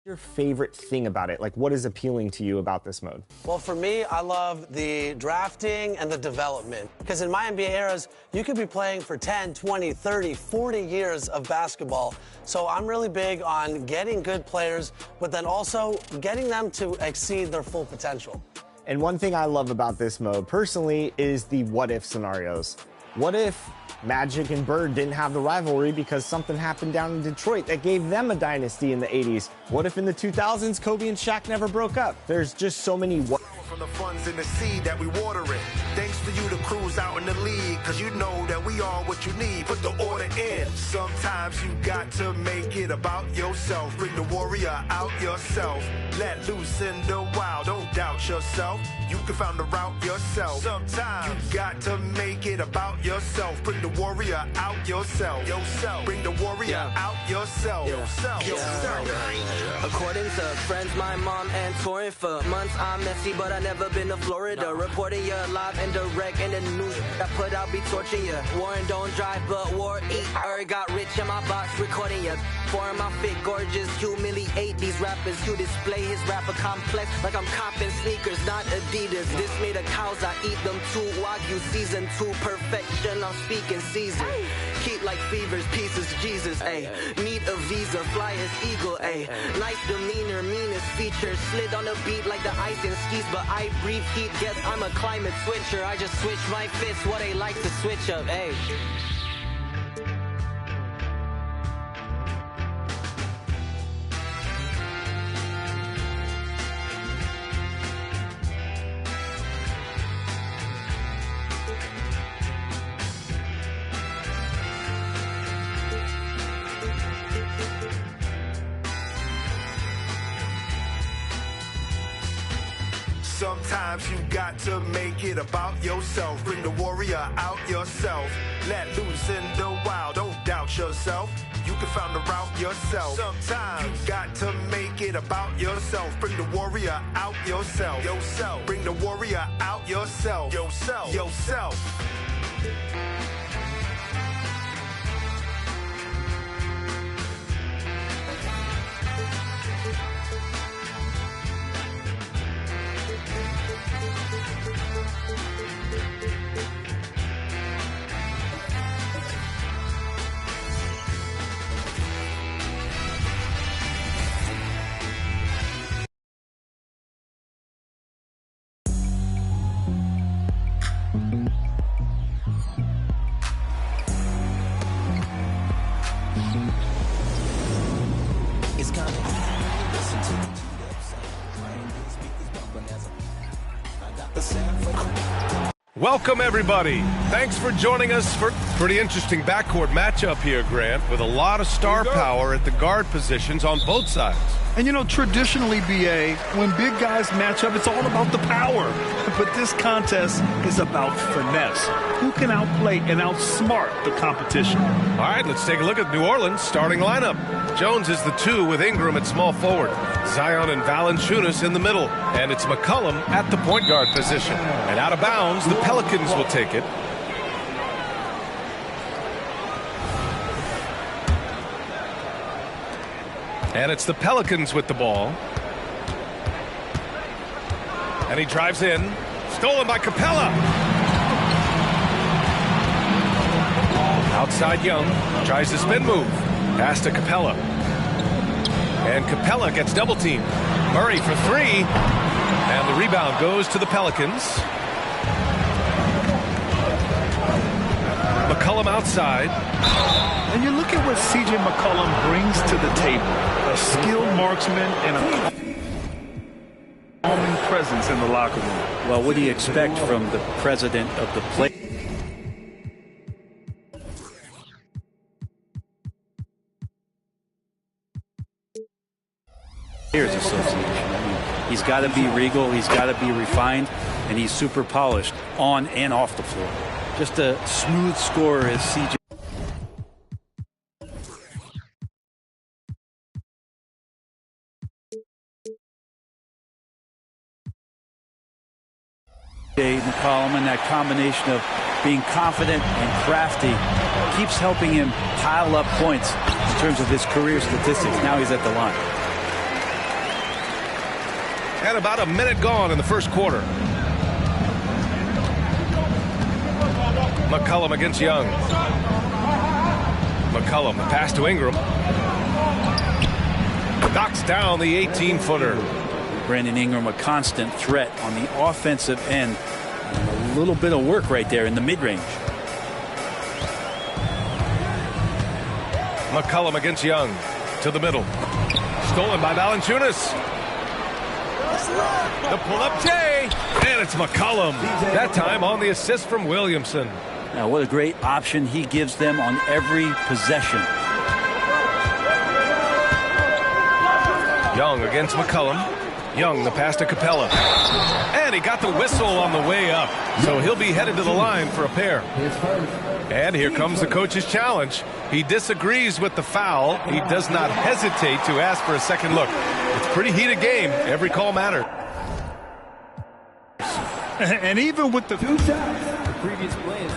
Your favorite thing about it? Like, what is appealing to you about this mode? Well, for me, I love the drafting and the development. Because in my NBA eras, you could be playing for 10, 20, 30, 40 years of basketball. So I'm really big on getting good players, but then also getting them to exceed their full potential. And one thing I love about this mode, personally, is the what-if scenarios. What if Magic and Bird didn't have the rivalry because something happened down in Detroit that gave them a dynasty in the 80s? What if in the 2000s, Kobe and Shaq never broke up? There's just so many what. From the funds in the sea that we water it. Thanks to you to cruise out in the league, cause you know that we are what you need. Put the order in. Sometimes you got to make it about yourself. Bring the warrior out yourself. Let loose in the wild. Don't doubt yourself. You can find the route yourself. Sometimes you got to make it about yourself. Bring the warrior out yourself. Bring the warrior out yourself. According to friends, my mom and touring for months. I'm messy, but I never been to Florida. Reporting you live and direct in the news. I put out be torching you. Warren don't drive, but war eat. Got rich in my box, recording you. Foreign my fit, gorgeous, humiliate these rappers. You display his rapper complex like I'm copping sneakers, not Adidas. This made of cows, I eat them too. Wagyu season 2, perfection. I'm speaking season. Keep like fevers, pieces, Jesus, ayy. Need a visa, fly as eagle, ayy. Nice demeanor, meanest features. Slid on the beat like the ice and skis, but I breathe heat. Guess I'm a climate switcher. I just switch my fits, what they like to switch up, ayy. Sometimes you got to make it about yourself. Bring the warrior out yourself. Let loose in the wild. Don't doubt yourself. You can find the route yourself. Sometimes you got to make it about yourself. Bring the warrior out yourself. Bring the warrior out yourself. Yourself. Welcome, everybody. Thanks for joining us for pretty interesting backcourt matchup here, Grant, with a lot of star power at the guard positions on both sides. And, you know, traditionally, B.A., when big guys match up, it's all about the power. But this contest is about finesse. Who can outplay and outsmart the competition? All right, let's take a look at New Orleans' starting lineup. Jones is the 2 with Ingram at small forward. Zion and Valanciunas in the middle. And it's McCollum at the point guard position. And out of bounds, the Pelicans will take it. And it's the Pelicans with the ball. And he drives in. Stolen by Capella. Outside Young. Tries the spin move. Pass to Capella. And Capella gets double teamed. Murray for 3. And the rebound goes to the Pelicans. McCollum outside. And you look at what C.J. McCollum brings to the table. A skilled marksman and a calming presence in the locker room. Well, what do you expect from the president of the play? Players Association. I mean, he's got to be regal, he's got to be refined, and he's super polished on and off the floor. Just a smooth scorer as C.J. McCollum, and that combination of being confident and crafty keeps helping him pile up points in terms of his career statistics. Now he's at the line. And about a minute gone in the first quarter. McCollum against Young. McCollum, the pass to Ingram. Knocks down the 18-footer. Brandon Ingram, a constant threat on the offensive end. A little bit of work right there in the mid-range. McCollum against Young. To the middle. Stolen by Valanciunas. The pull-up J. And it's McCollum. That time on the assist from Williamson. Now, what a great option he gives them on every possession. Young against McCollum. Young, the pass to Capella. And he got the whistle on the way up. So he'll be headed to the line for a pair. And here comes the coach's challenge. He disagrees with the foul. He does not hesitate to ask for a second look. It's a pretty heated game. Every call matters. And even with the previous plays,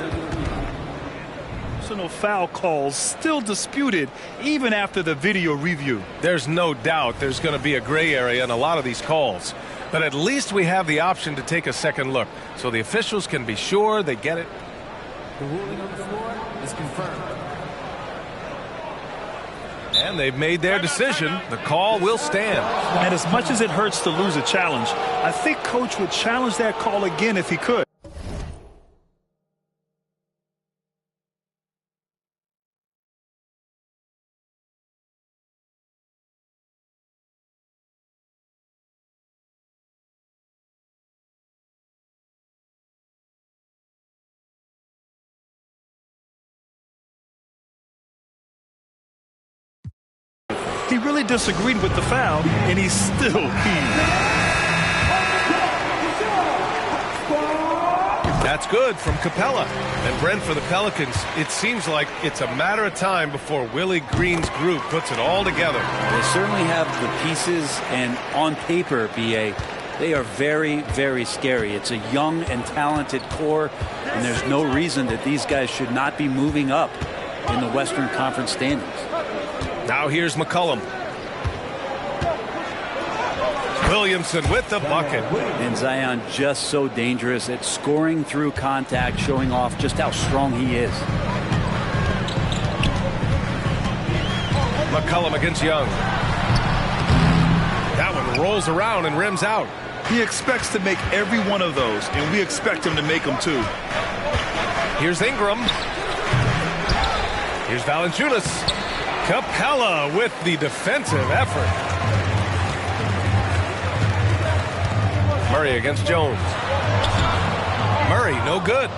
personal foul calls still disputed even after the video review. There's no doubt there's going to be a gray area in a lot of these calls. But at least we have the option to take a second look. So the officials can be sure they get it. The ruling on the floor is confirmed. And they've made their decision. The call will stand. And as much as it hurts to lose a challenge, I think Coach would challenge that call again if he could. He really disagreed with the foul, and he's still heated. That's good from Capella. And Brent, for the Pelicans, it seems like it's a matter of time before Willie Green's group puts it all together. They certainly have the pieces, and on paper, BA, they are very, very scary. It's a young and talented core, and there's no reason that these guys should not be moving up in the Western Conference standings. Now here's McCollum. Williamson with the bucket. And Zion just so dangerous at scoring through contact, showing off just how strong he is. McCollum against Young. That one rolls around and rims out. He expects to make every one of those, and we expect him to make them too. Here's Ingram. Here's Valanciunas. Capella with the defensive effort. Murray against Jones. Murray, no good.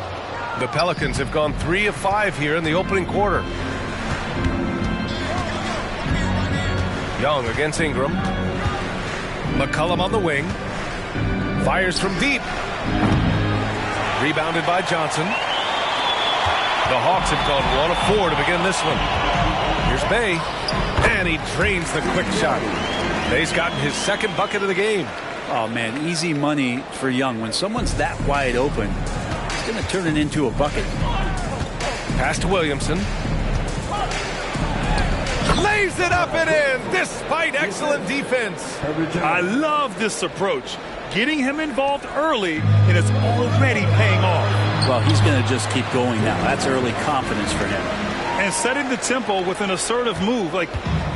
The Pelicans have gone 3 of 5 here in the opening quarter. Young against Ingram. McCollum on the wing. Fires from deep. Rebounded by Johnson. The Hawks have gone 1 of 4 to begin this one. Here's Bey, and he drains the quick shot. Bey's gotten his second bucket of the game. Oh, man, easy money for Young. When someone's that wide open, it's going to turn it into a bucket. Pass to Williamson. Lays it up and in, despite excellent defense. I love this approach. Getting him involved early, and it's already paying off. Well, he's going to just keep going now. That's early confidence for him. And setting the tempo with an assertive move. Like,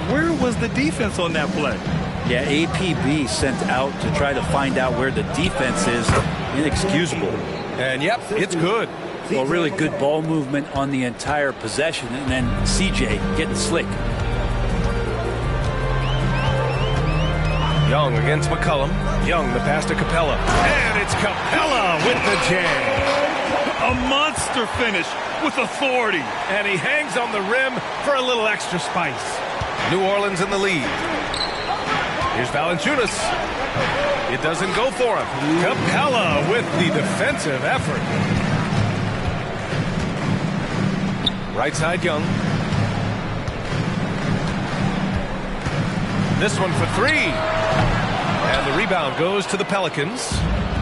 where was the defense on that play? Yeah, APB sent out to try to find out where the defense is. Inexcusable. And, yep, it's good. Well, really good ball movement on the entire possession. And then CJ getting slick. Young against McCollum. Young, the pass to Capella. And it's Capella with the jam. A monster finish with authority. And he hangs on the rim for a little extra spice. New Orleans in the lead. Here's Valanciunas. It doesn't go for him. Capella with the defensive effort. Right side, Young. This one for 3. And the rebound goes to the Pelicans.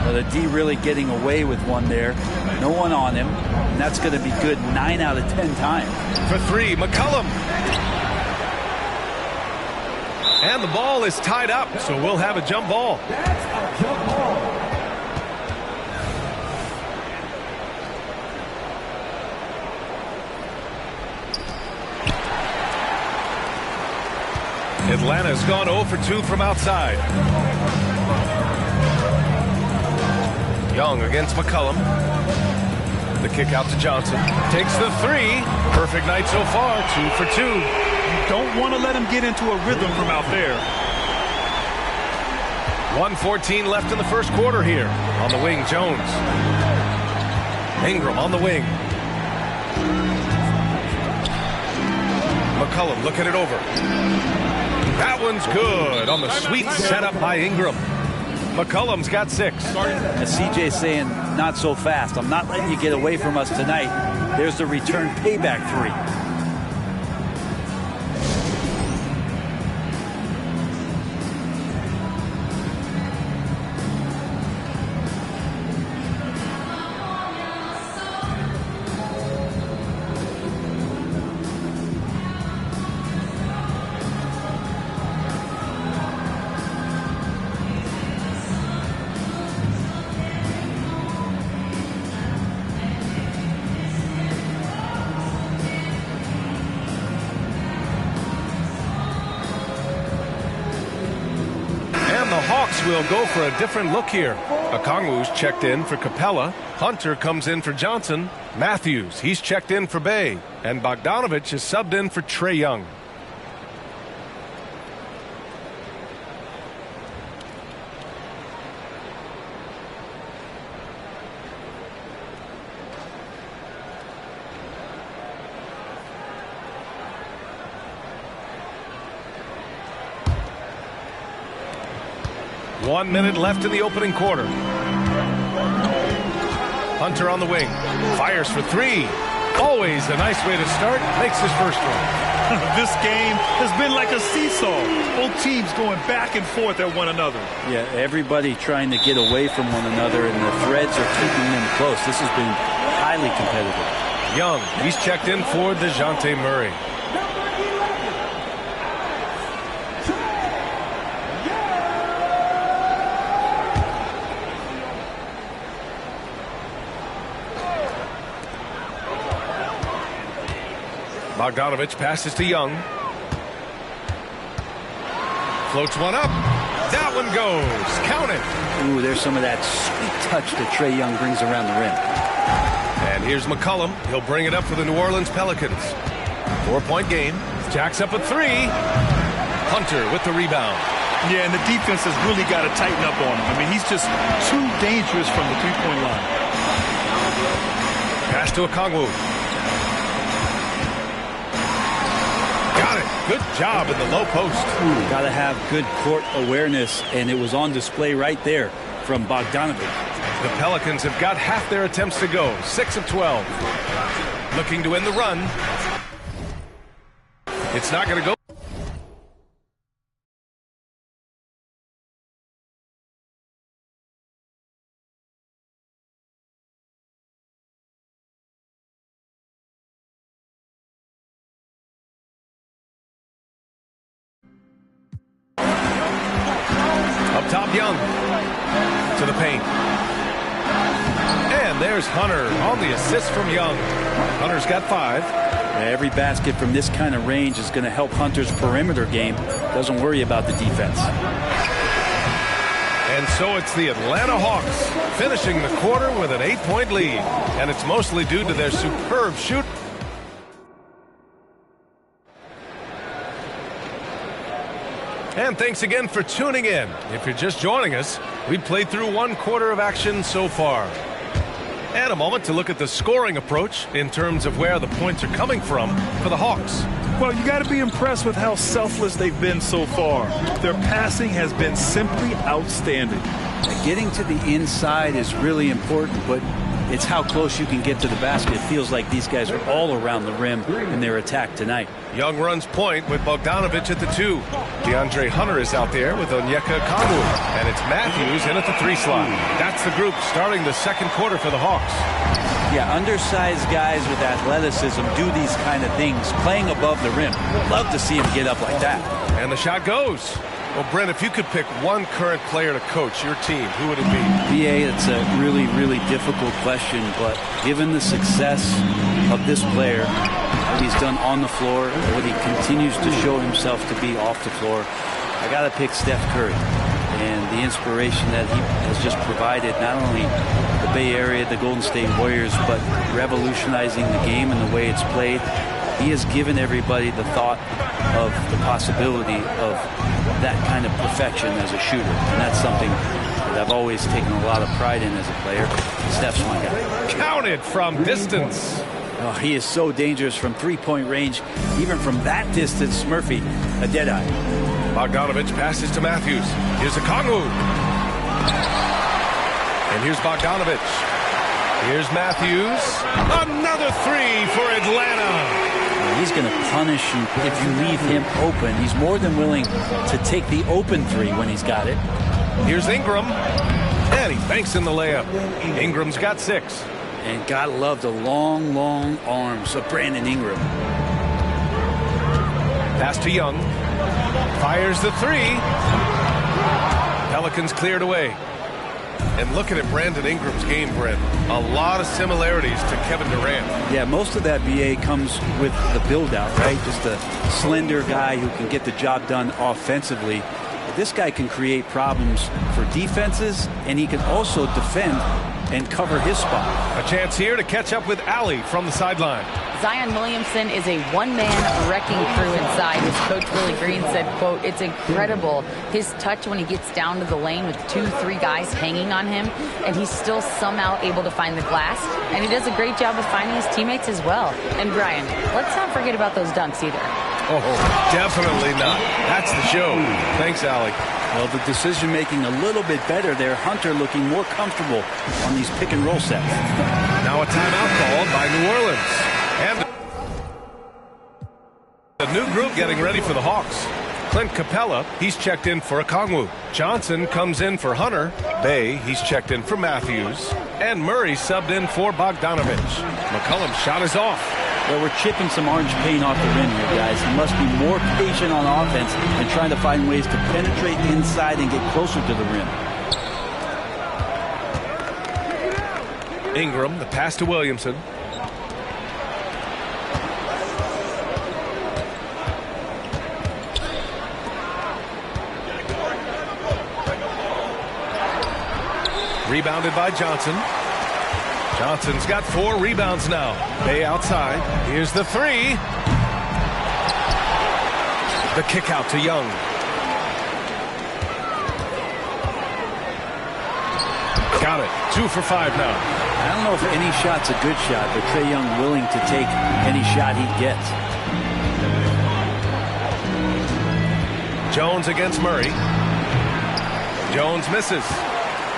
Well, the D really getting away with one there. No one on him. And that's going to be good 9 out of 10 times. For 3, McCollum. And the ball is tied up, so we'll have a jump ball. Atlanta's gone 0 for 2 from outside. Young against McCollum. The kick out to Johnson. Takes the 3. Perfect night so far, 2 for 2. You don't want to let him get into a rhythm from out there. 1:14 left in the first quarter here. On the wing, Jones. Ingram on the wing. McCollum looking it over. That one's good on the sweet setup by Ingram. McCollum's got 6. As CJ's saying, not so fast. I'm not letting you get away from us tonight. There's the return payback 3. Will go for a different look here. Okongwu's checked in for Capella. Hunter comes in for Johnson. Matthews, he's checked in for Bay. And Bogdanovich is subbed in for Trae Young. One minute left in the opening quarter. Hunter on the wing. Fires for 3. Always a nice way to start. Makes his first one. This game has been like a seesaw. Both teams going back and forth at one another. Yeah, everybody trying to get away from one another, and the threads are keeping them close. This has been highly competitive. Young, he's checked in for DeJounte Murray. Bogdanovich passes to Young. Floats one up. That one goes. Count it. Ooh, there's some of that sweet touch that Trae Young brings around the rim. And here's McCollum. He'll bring it up for the New Orleans Pelicans. 4-point game. Jacks up a 3. Hunter with the rebound. Yeah, and the defense has really got to tighten up on him. I mean, he's just too dangerous from the three-point line. Pass to Okongwu. Got it. Good job in the low post. Got to have good court awareness, and it was on display right there from Bogdanovich. The Pelicans have got half their attempts to go. 6 of 12. Looking to end the run. It's not going to go. Up top, Young to the paint. And there's Hunter on the assist from Young. Hunter's got 5. Every basket from this kind of range is going to help Hunter's perimeter game. Doesn't worry about the defense. And so it's the Atlanta Hawks finishing the quarter with an 8-point lead. And it's mostly due to their superb shoot. And thanks again for tuning in. If you're just joining us, we played through 1 quarter of action so far. And a moment to look at the scoring approach in terms of where the points are coming from for the Hawks. Well, you got to be impressed with how selfless they've been so far. Their passing has been simply outstanding. Getting to the inside is really important, but it's how close you can get to the basket. It feels like these guys are all around the rim in their attack tonight. Young runs point with Bogdanovich at the 2. DeAndre Hunter is out there with Onyeka Okongwu. And it's Matthews in at the 3 slot. That's the group starting the second quarter for the Hawks. Yeah, undersized guys with athleticism do these kind of things, playing above the rim. Love to see him get up like that. And the shot goes. Well, Brent, if you could pick one current player to coach your team, who would it be? BA, it's a really, really difficult question, but given the success of this player, what he's done on the floor, what he continues to show himself to be off the floor, I got to pick Steph Curry. And the inspiration that he has just provided, not only the Bay Area, the Golden State Warriors, but revolutionizing the game and the way it's played. He has given everybody the thought of the possibility of that kind of perfection as a shooter. And that's something that I've always taken a lot of pride in as a player. Steph's my guy. Counted from distance. Oh, he is so dangerous from three-point range. Even from that distance, Murphy, a dead-eye. Bogdanovich passes to Matthews. Here's Okongwu. And here's Bogdanovich. Here's Matthews. Another three for Atlanta. He's going to punish you if you leave him open. He's more than willing to take the open three when he's got it. Here's Ingram. And he banks in the layup. Ingram's got 6. And gotta love the long, long arms of Brandon Ingram. Pass to Young. Fires the 3. Pelicans cleared away. And looking at Brandon Ingram's game, Brent, a lot of similarities to Kevin Durant. Yeah, most of that, BA, comes with the build-out, right? Just a slender guy who can get the job done offensively. But this guy can create problems for defenses, and he can also defend and cover his spot. A chance here to catch up with Allie from the sideline. Zion Williamson is a one-man wrecking crew inside. As Coach Willie Green said, quote, "It's incredible his touch when he gets down to the lane with 2-3 guys hanging on him, and he's still somehow able to find the glass. And he does a great job of finding his teammates as well." And Brian, let's not forget about those dunks either. Oh, definitely not. That's the show. Thanks, Allie. Well, the decision-making a little bit better there. Hunter looking more comfortable on these pick-and-roll sets. Now a timeout called by New Orleans. And the new group getting ready for the Hawks. Clint Capella, he's checked in for Okongwu. Johnson comes in for Hunter. Bay, he's checked in for Matthews. And Murray subbed in for Bogdanovich. McCollum's shot is off. Well, we're chipping some orange paint off the rim here, guys. He must be more patient on offense and trying to find ways to penetrate inside and get closer to the rim. Ingram, the pass to Williamson. Rebounded by Johnson. Johnson's got 4 rebounds now. Bay outside. Here's the 3. The kick out to Young. Got it. 2 for 5 now. I don't know if any shot's a good shot, but Trae Young willing to take any shot he gets. Jones against Murray. Jones misses.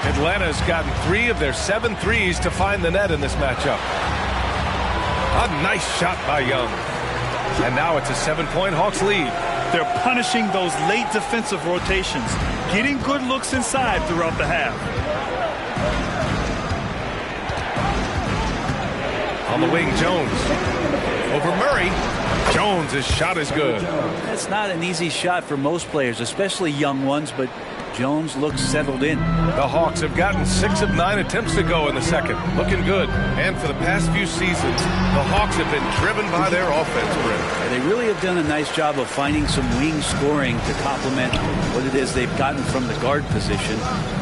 Atlanta's gotten 3 of their 7 threes to find the net in this matchup. A nice shot by Young. And now it's a 7-point Hawks lead. They're punishing those late defensive rotations, getting good looks inside throughout the half. On the wing, Jones. Over Murray. Jones' shot is good. That's not an easy shot for most players, especially young ones, but Jones looks settled in. The Hawks have gotten 6 of 9 attempts to go in the second. Looking good. And for the past few seasons, the Hawks have been driven by their offense, Brent. They really have done a nice job of finding some wing scoring to complement what it is they've gotten from the guard position.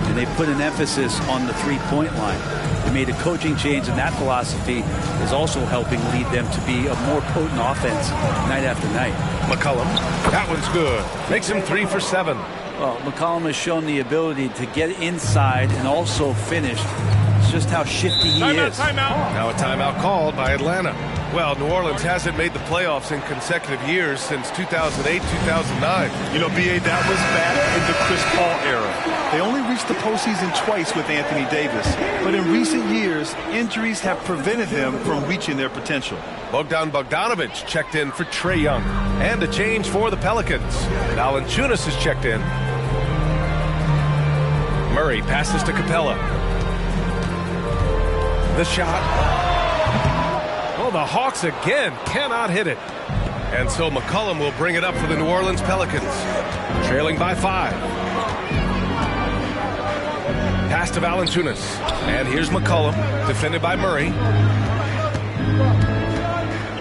And they put an emphasis on the three-point line. They made a coaching change, and that philosophy is also helping lead them to be a more potent offense night after night. McCollum, that one's good. Makes him 3 for 7. Well, McCollum has shown the ability to get inside and also finish. It's just how shifty he is. Timeout. Now a timeout called by Atlanta. Well, New Orleans hasn't made the playoffs in consecutive years since 2008, 2009. You know, B.A., that was back in the Chris Paul era. They only reached the postseason twice with Anthony Davis. But in recent years, injuries have prevented them from reaching their potential. Bogdan Bogdanovich checked in for Trae Young. And a change for the Pelicans. Valanciunas is checked in. Murray passes to Capella. The shot. Oh, the Hawks again cannot hit it. And so McCollum will bring it up for the New Orleans Pelicans, trailing by 5. Pass to Valanciunas. And here's McCollum, defended by Murray.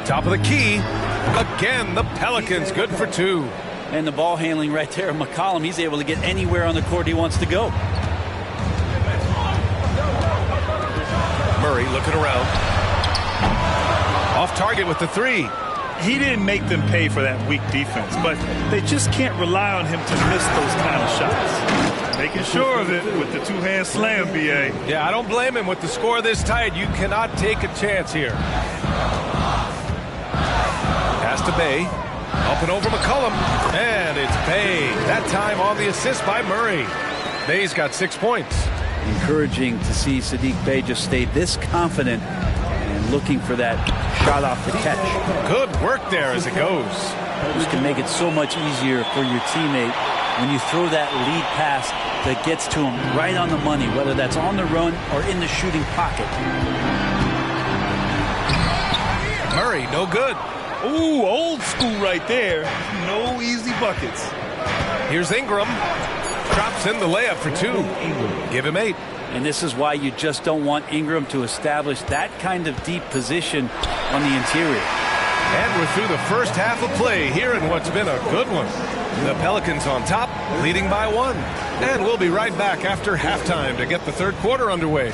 Top of the key. Again, the Pelicans good for 2. And the ball handling right there of McCollum. He's able to get anywhere on the court he wants to go. Murray looking around. Off target with the 3. He didn't make them pay for that weak defense, but they just can't rely on him to miss those kind of shots. Making sure of it with the two-hand slam, B.A. Yeah, I don't blame him. With the score this tight, you cannot take a chance here. Pass to Bey. Up and over McCollum. And it's Bey. That time on the assist by Murray. Bey's got 6 points. Encouraging to see Saddiq Bey just stay this confident and looking for that shot off the catch. Good work there as it goes. This can make it so much easier for your teammate when you throw that lead pass that gets to him right on the money, whether that's on the run or in the shooting pocket. Murray, no good. Ooh, old school right there. No easy buckets. Here's Ingram. Drops in the layup for 2. Give him 8. And this is why you just don't want Ingram to establish that kind of deep position on the interior. And we're through the first half of play here in what's been a good one. The Pelicans on top, leading by 1. And we'll be right back after halftime to get the third quarter underway.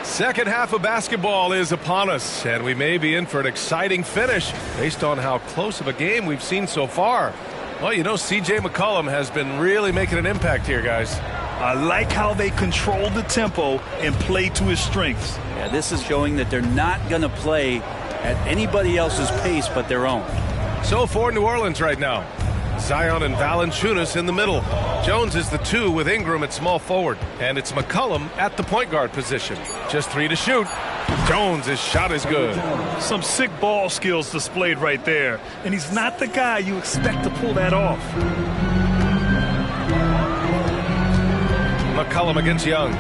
Second half of basketball is upon us, and we may be in for an exciting finish based on how close of a game we've seen so far. Well, you know, C.J. McCollum has been really making an impact here, guys. I like how they control the tempo and play to his strengths. Yeah, this is showing that they're not going to play at anybody else's pace but their own. So for New Orleans right now, Zion and Valanciunas in the middle. Jones is the 2 with Ingram at small forward. And it's McCollum at the point guard position. Just 3 to shoot. Jones' shot is good. Some sick ball skills displayed right there. And he's not the guy you expect to pull that off. McCollum against Young.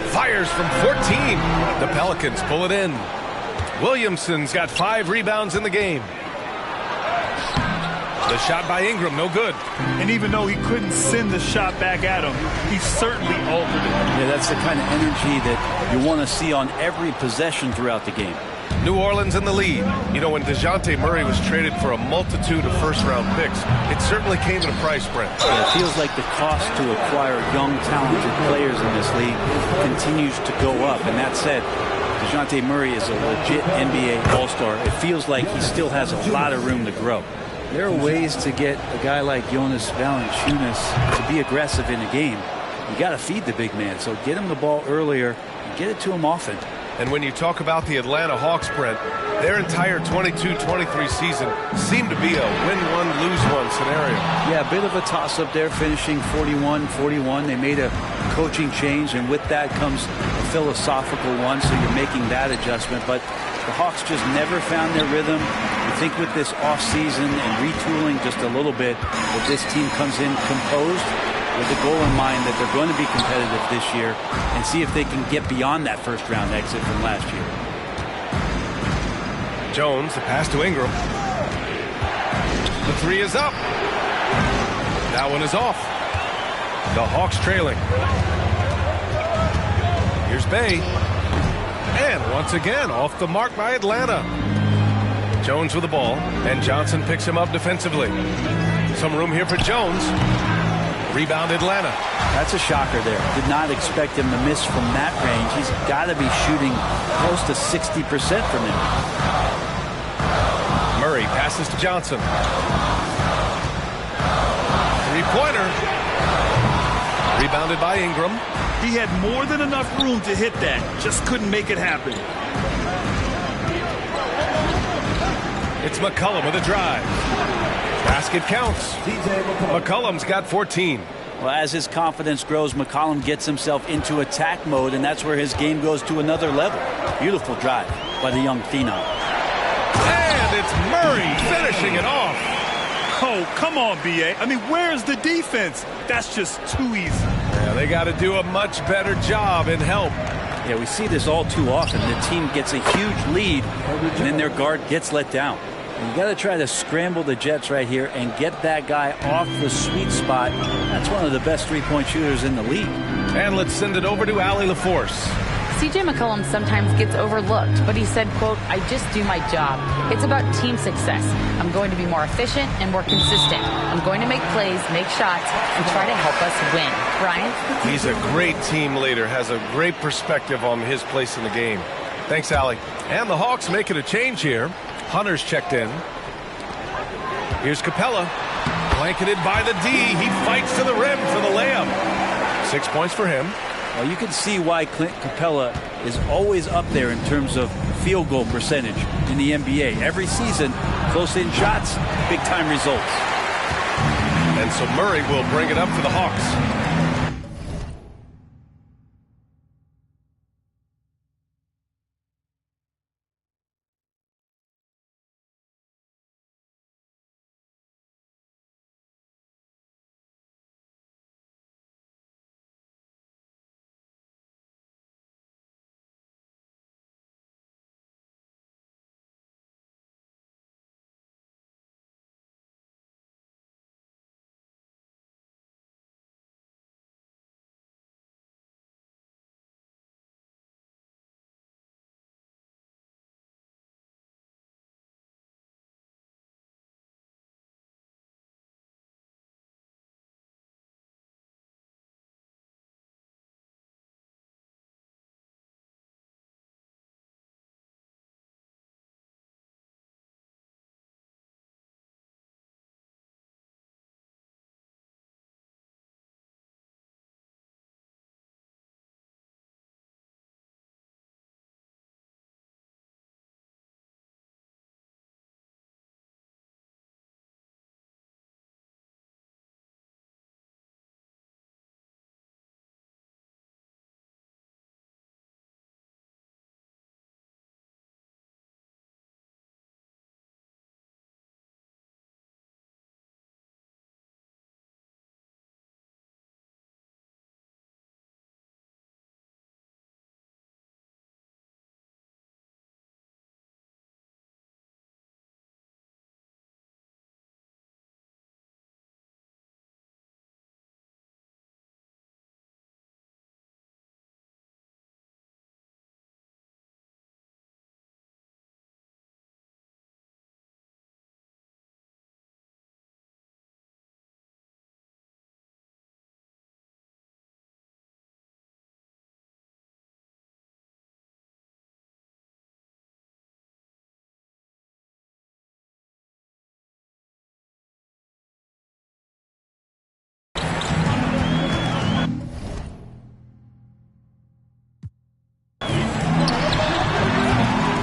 Fires from 14. The Pelicans pull it in. Williamson's got 5 rebounds in the game. The shot by Ingram, no good. And even though he couldn't send the shot back at him, he certainly altered it. Yeah, that's the kind of energy that you want to see on every possession throughout the game. New Orleans in the lead. You know, when DeJounte Murray was traded for a multitude of first-round picks, it certainly came at a price, Brent. Yeah, it feels like the cost to acquire young, talented players in this league continues to go up. And that said, DeJounte Murray is a legit NBA All-Star. It feels like he still has a lot of room to grow. There are ways to get a guy like Jonas Valanciunas to be aggressive in a game. You got to feed the big man, so get him the ball earlier and get it to him often. And when you talk about the Atlanta Hawks, Brent, their entire 22-23 season seemed to be a win-one, lose-one scenario. Yeah, a bit of a toss-up there, finishing 41-41. They made a coaching change, and with that comes a philosophical one, so you're making that adjustment. But the Hawks just never found their rhythm. I think with this offseason and retooling just a little bit, that this team comes in composed with the goal in mind that they're going to be competitive this year and see if they can get beyond that first-round exit from last year. Jones, the pass to Ingram. The 3 is up. That one is off. The Hawks trailing. Here's Bey. And once again, off the mark by Atlanta. Jones with the ball, and Johnson picks him up defensively. Some room here for Jones. Rebound Atlanta. That's a shocker there. Did not expect him to miss from that range. He's got to be shooting close to 60% from there. Murray passes to Johnson. Three-pointer. Rebounded by Ingram. He had more than enough room to hit that. Just couldn't make it happen. It's McCollum with a drive. Basket counts. McCollum's got 14. Well, as his confidence grows, McCollum gets himself into attack mode, and that's where his game goes to another level. Beautiful drive by the young phenom. And it's Murray finishing it off. Oh, come on, B.A. I mean, where's the defense? That's just too easy. Yeah, they got to do a much better job in help. Yeah, we see this all too often. The team gets a huge lead, and then their guard gets let down. You got to try to scramble the Jets right here and get that guy off the sweet spot. That's one of the best three-point shooters in the league. And let's send it over to Allie LaForce. CJ McCollum sometimes gets overlooked, but he said, quote, "I just do my job. It's about team success. I'm going to be more efficient and more consistent. I'm going to make plays, make shots, and try to help us win." Brian? He's a great team leader, has a great perspective on his place in the game. Thanks, Allie. And the Hawks making a change here. Hunter's checked in. Here's Capella. Blanketed by the D. He fights to the rim for the layup. 6 points for him. Well, you can see why Clint Capella is always up there in terms of field goal percentage in the NBA. Every season, close-in shots, big-time results. And so Murray will bring it up for the Hawks.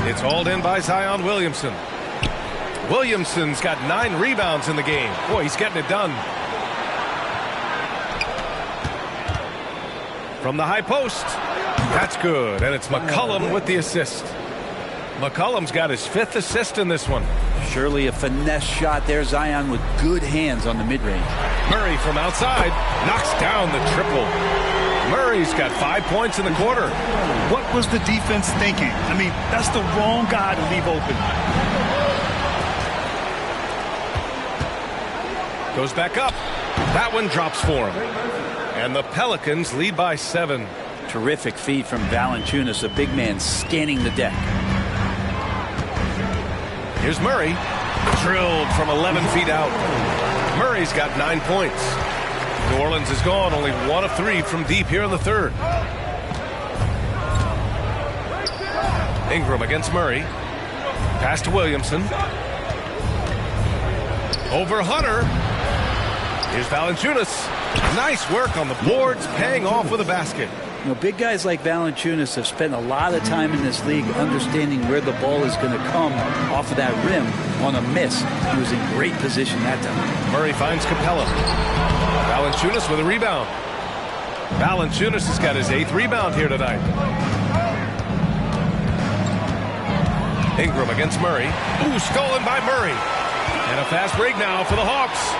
It's hauled in by Zion Williamson. Williamson's got 9 rebounds in the game. Boy, he's getting it done. From the high post. That's good. And it's McCollum with the assist. McCollum's got his 5th assist in this one. Surely a finesse shot there. Zion with good hands on the mid-range. Murray from outside knocks down the triple. Murray's got 5 points in the quarter. What was the defense thinking? I mean, that's the wrong guy to leave open. Goes back up. That one drops for him. And the Pelicans lead by 7. Terrific feed from Valanciunas, a big man scanning the deck. Here's Murray. Drilled from 11 feet out. Murray's got 9 points. New Orleans is gone, only 1 of 3 from deep here in the third. Ingram against Murray. Pass to Williamson. Over Hunter. Here's Valanciunas. Nice work on the boards, paying off with a basket. You know, big guys like Valanciunas have spent a lot of time in this league understanding where the ball is going to come off of that rim on a miss. He was in great position that time. Murray finds Capella. Valanciunas with a rebound. Valanciunas has got his 8th rebound here tonight. Ingram against Murray. Ooh, stolen by Murray. And a fast break now for the Hawks.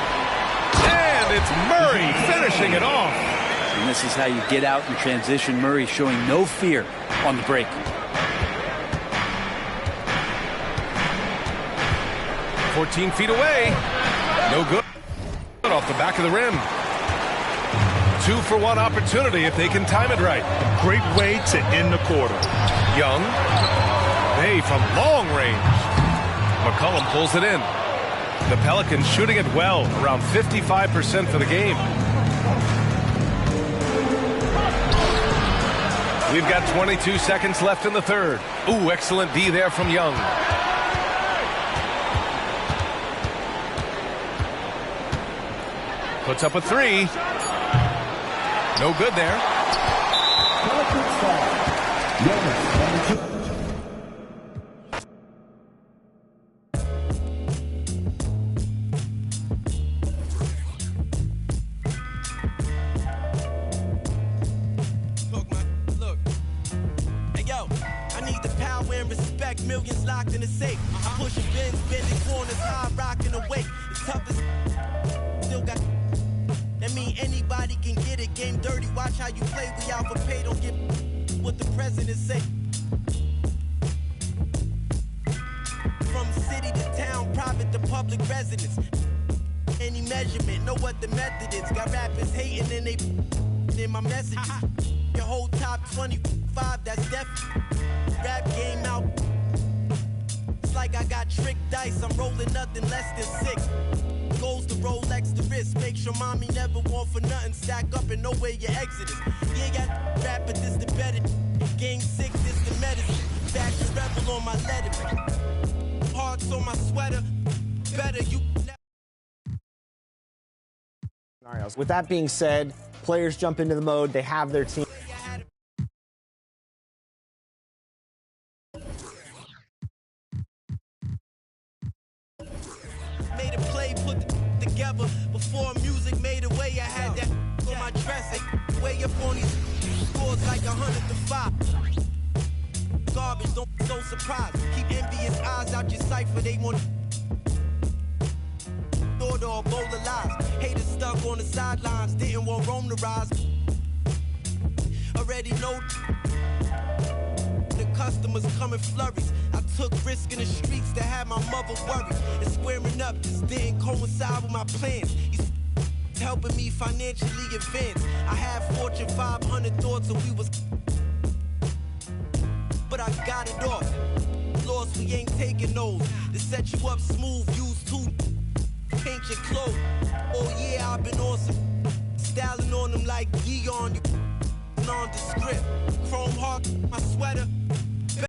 And it's Murray finishing it off. And this is how you get out in transition. Murray showing no fear on the break. 14 feet away. No good. Off the back of the rim. 2-for-1 opportunity if they can time it right. Great way to end the quarter. Young. Hey, from long range. McCollum pulls it in. The Pelicans shooting it well, around 55% for the game. We've got 22 seconds left in the third. Ooh, excellent D there from Young. Puts up a 3. No good there. Millions locked in the safe. Pushing bins, bending corners, high rocking awake. It's tough as still got. That mean anybody can get it. Game dirty. Watch how you play. We out for pay. Don't get what the president say. From city to town, private to public residence. Any measurement, know what the method is. Got rappers hating and they in my messages. Your whole top 25, that's definitely. Rap game out. Like I got tricked dice, I'm rolling nothing less than 6. Goes to Rolex the wrist, make sure mommy never want for nothing. Stack up and know where your exit is. You ain't got rap, but this the better. Game 6, this the medicine. Fashion rebel on my letter. Hearts on my sweater. Better you. With that being said, players jump into the mode, they have their team. Made a play, put together before music made a way. I had that on my dress, way up on these scores like 100-5. Garbage, don't surprise. Keep envious eyes out your cipher. They want order or bowl of lies. Haters stuck on the sidelines, didn't want Rome to rise. Already know the customers come in flurries. I took risk in the streets to have my mother worried. And squaring up just didn't coincide with my plans. He's helping me financially advance. I had Fortune 500 thoughts and we was, but I got it off. Lost, we ain't taking those. To set you up smooth, use two, paint your clothes. Oh yeah, I've been on some styling on them like Gion. You nondescript. Chrome heart, my sweater.